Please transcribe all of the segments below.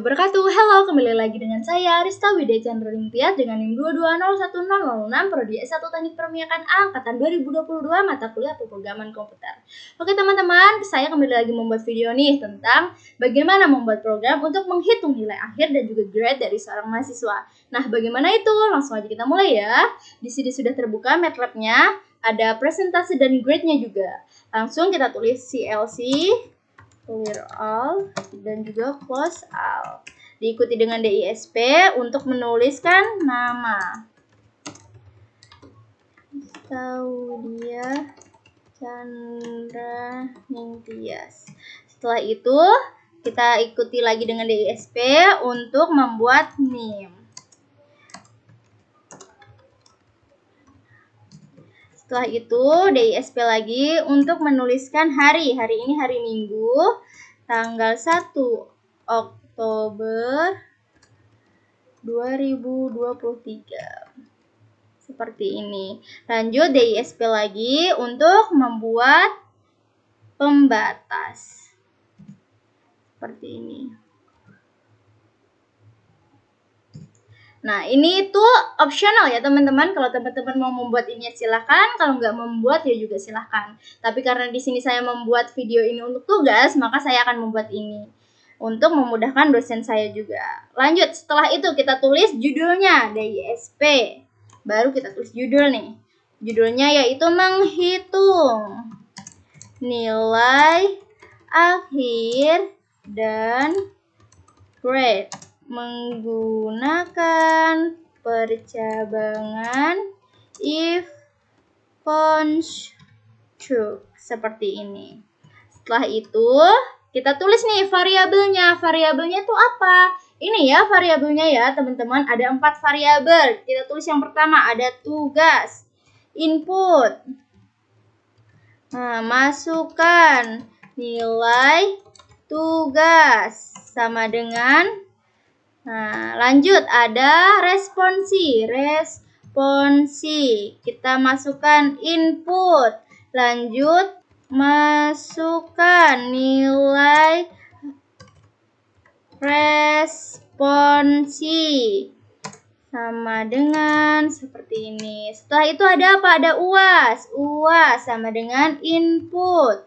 wabarakatuh. Halo, kembali lagi dengan saya Arista Widya Chandra Ringtyas dengan NIM 2201006 Prodi S1 Teknik Perminyakan Angkatan 2022 mata kuliah Pemrograman Komputer. Oke teman-teman, saya kembali lagi membuat video nih tentang bagaimana membuat program untuk menghitung nilai akhir dan juga grade dari seorang mahasiswa. Nah, bagaimana itu? Langsung aja kita mulai ya. Di sini sudah terbuka MATLAB-nya, ada presentasi dan grade-nya juga. Langsung kita tulis CLC clear all dan juga close all. Diikuti dengan DISP untuk menuliskan nama. Widya Chandra Ringtyas. Setelah itu kita ikuti lagi dengan DISP untuk membuat NIM. Setelah itu DISP lagi untuk menuliskan hari. Hari ini hari Minggu, tanggal 1 Oktober 2023. Seperti ini. Lanjut DISP lagi untuk membuat pembatas. Seperti ini. Nah, ini tuh opsional ya teman-teman. Kalau teman-teman mau membuat ini silahkan, kalau nggak membuat ya juga silahkan. Tapi karena di sini saya membuat video ini untuk tugas, maka saya akan membuat ini untuk memudahkan dosen saya juga. Lanjut, setelah itu kita tulis judulnya DISP. Baru kita tulis judul nih. Judulnya yaitu menghitung nilai akhir dan grade menggunakan percabangan if construct seperti ini. Setelah itu kita tulis nih variabelnya. Variabelnya itu apa? Ini ya variabelnya ya teman-teman. Ada 4 variabel. Kita tulis yang pertama ada tugas, input. Nah, masukkan nilai tugas sama dengan. Nah, lanjut ada responsi. Kita masukkan input. Lanjut masukkan nilai responsi sama dengan seperti ini. Setelah itu ada apa? Ada UAS. UAS sama dengan input.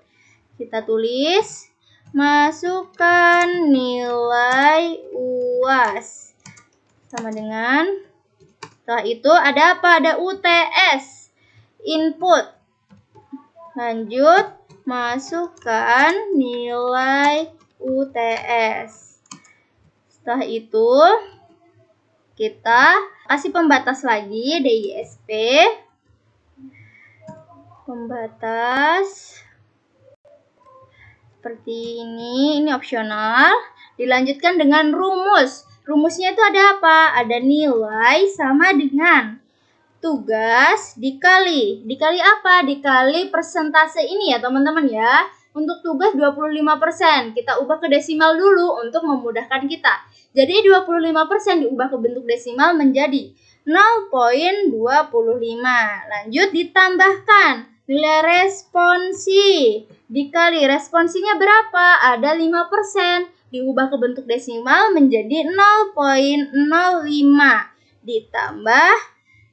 Kita tulis masukkan nilai UAS sama dengan. Setelah itu ada apa? Ada UTS, input. Lanjut masukkan nilai UTS. Setelah itu kita kasih pembatas lagi, DISP. Pembatas seperti ini opsional. Dilanjutkan dengan rumus. Rumusnya itu ada apa? Ada nilai sama dengan tugas dikali. Dikali apa? Dikali persentase ini ya teman-teman ya. Untuk tugas 25%. Kita ubah ke desimal dulu untuk memudahkan kita. Jadi 25% diubah ke bentuk desimal menjadi 0,25. Lanjut ditambahkan nilai responsi. Dikali responsinya berapa? Ada 5%. Diubah ke bentuk desimal menjadi 0,05. Ditambah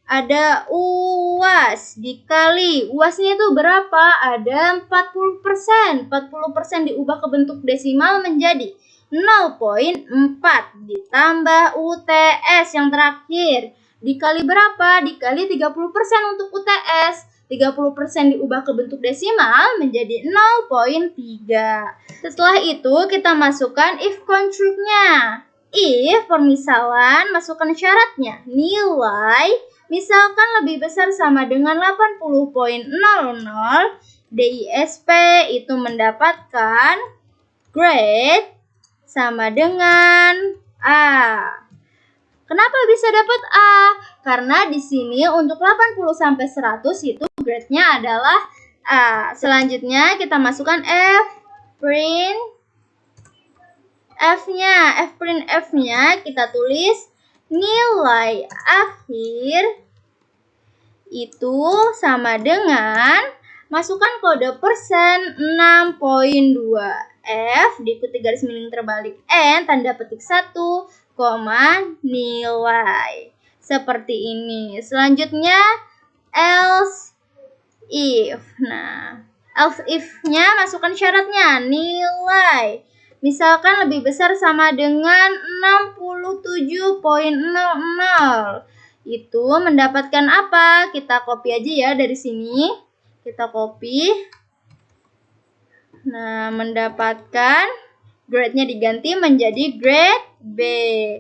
ada UAS. Dikali UASnya itu berapa? Ada 40%. 40% diubah ke bentuk desimal menjadi 0,4. Ditambah UTS yang terakhir. Dikali berapa? Dikali 30% untuk UTS. 30% diubah ke bentuk desimal menjadi 0,3. Setelah itu kita masukkan if construct-nya. If permisalan, masukkan syaratnya. Nilai misalkan lebih besar sama dengan 80,00, DISP itu mendapatkan grade sama dengan A. Kenapa bisa dapat A? Karena di sini untuk 80 sampai 100 itu grade-nya adalah A. Selanjutnya kita masukkan Fprint F-nya kita tulis nilai akhir itu sama dengan masukkan kode persen 6,2. F diikuti garis miring terbalik N tanda petik 1, nilai. Seperti ini. Selanjutnya else if. Nah, else if-nya masukkan syaratnya nilai. Misalkan lebih besar sama dengan 67,00. Itu mendapatkan apa? Kita copy aja ya dari sini. Kita copy. Nah, mendapatkan grade-nya diganti menjadi grade B.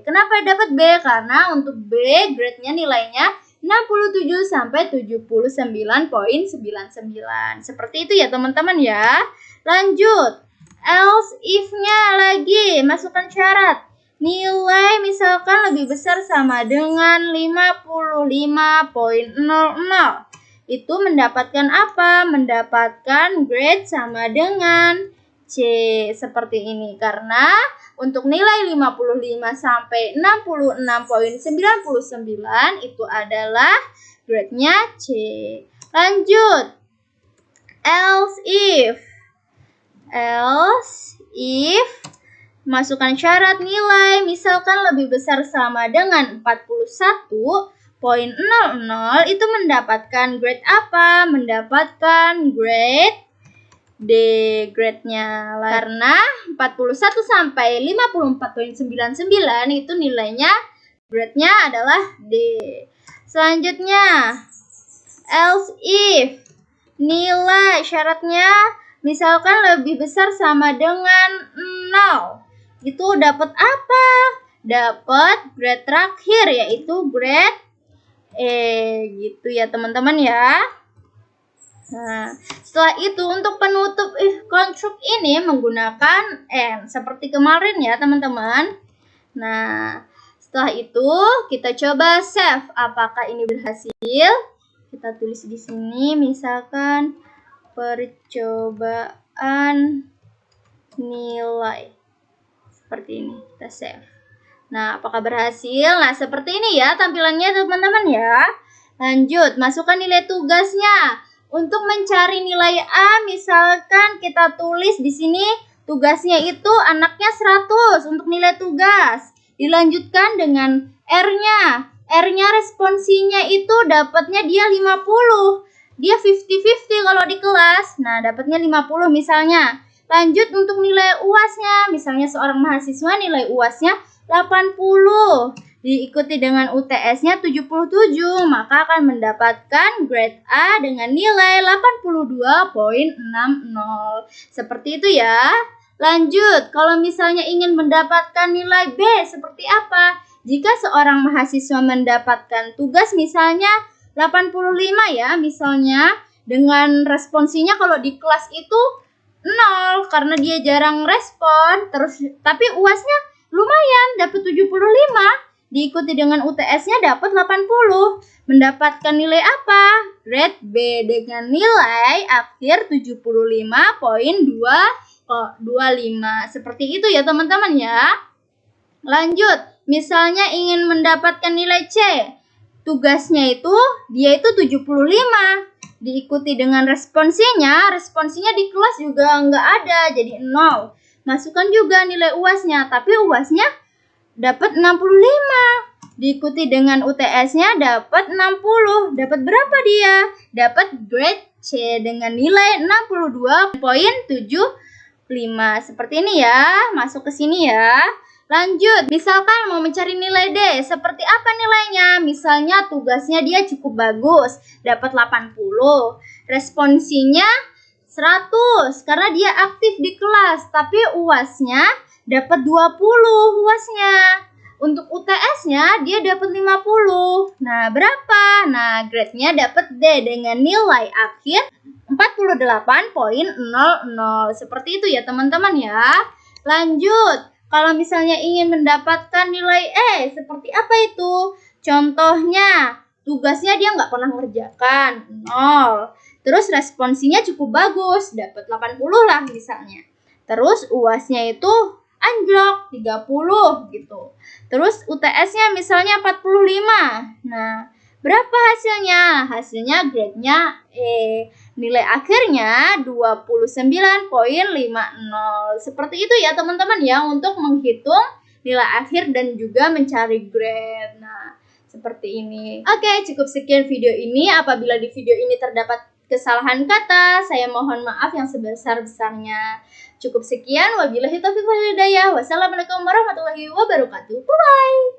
Kenapa dapat B? Karena untuk B grade-nya nilainya 67 sampai 79,99. Seperti itu ya teman-teman ya. Lanjut. Else if-nya lagi, masukkan syarat. Nilai misalkan lebih besar sama dengan 55,00. Itu mendapatkan apa? Mendapatkan grade sama dengan C. Seperti ini. Karena untuk nilai 55 sampai 66,99 itu adalah grade-nya C. Lanjut. Else if masukkan syarat nilai misalkan lebih besar sama dengan 41,00 itu mendapatkan grade apa? Mendapatkan grade D grade-nya. Karena 41 sampai 54,99 itu nilainya grade-nya adalah D. Selanjutnya else if nilai syaratnya misalkan lebih besar sama dengan 0. Itu dapat apa? Dapat grade terakhir yaitu grade E gitu ya teman-teman ya. Nah, setelah itu untuk penutup if construct ini menggunakan and seperti kemarin ya teman-teman. Nah, setelah itu kita coba save apakah ini berhasil. Kita tulis di sini misalkan percobaan nilai. Seperti ini, kita save. Nah, apakah berhasil? Nah, seperti ini ya tampilannya teman-teman ya. Lanjut, masukkan nilai tugasnya. Untuk mencari nilai A, misalkan kita tulis di sini tugasnya itu anaknya 100 untuk nilai tugas. Dilanjutkan dengan R-nya. R-nya responsinya itu dapatnya dia 50. Dia 50-50 kalau di kelas. Nah, dapatnya 50 misalnya. Lanjut untuk nilai UAS-nya. Misalnya seorang mahasiswa nilai UAS-nya 80. Diikuti dengan UTS-nya 77, maka akan mendapatkan grade A dengan nilai 82,60. Seperti itu ya. Lanjut, kalau misalnya ingin mendapatkan nilai B seperti apa? Jika seorang mahasiswa mendapatkan tugas misalnya 85 ya, misalnya dengan responsinya kalau di kelas itu 0 karena dia jarang respon, terus tapi UAS-nya lumayan dapat 75. Diikuti dengan UTS-nya dapat 80. Mendapatkan nilai apa? Grade B dengan nilai akhir 75,225. Seperti itu ya teman-teman ya. Lanjut, misalnya ingin mendapatkan nilai C. Tugasnya itu, dia itu 75. Diikuti dengan responsinya di kelas juga nggak ada, jadi 0. Masukkan juga nilai UAS-nya, tapi UAS-nya dapat 65. Diikuti dengan UTS-nya dapat 60. Dapat berapa dia? Dapat grade C dengan nilai 62,75. Seperti ini ya. Masuk ke sini ya. Lanjut, misalkan mau mencari nilai D. Seperti apa nilainya? Misalnya tugasnya dia cukup bagus, dapat 80. Responsinya 100 karena dia aktif di kelas, tapi UAS-nya dapat 20 UAS-nya. Untuk UTS-nya dia dapat 50. Nah, berapa? Nah, grade-nya dapat D dengan nilai akhir 48,00. Seperti itu ya teman-teman ya. Lanjut, kalau misalnya ingin mendapatkan nilai E, seperti apa itu? Contohnya, tugasnya dia nggak pernah mengerjakan, 0. Terus responsinya cukup bagus, dapat 80 lah misalnya. Terus UAS-nya itu anjlok 30 gitu. Terus UTS-nya misalnya 45. Nah, berapa hasilnya? Hasilnya grade-nya E. Nilai akhirnya 29,50. Seperti itu ya teman-teman ya untuk menghitung nilai akhir dan juga mencari grade. Nah, seperti ini. Oke, cukup sekian video ini. Apabila di video ini terdapat kesalahan kata, saya mohon maaf yang sebesar-besarnya. Cukup sekian. Wabillahi taufiq wal hidayah. Wassalamualaikum warahmatullahi wabarakatuh. Bye-bye.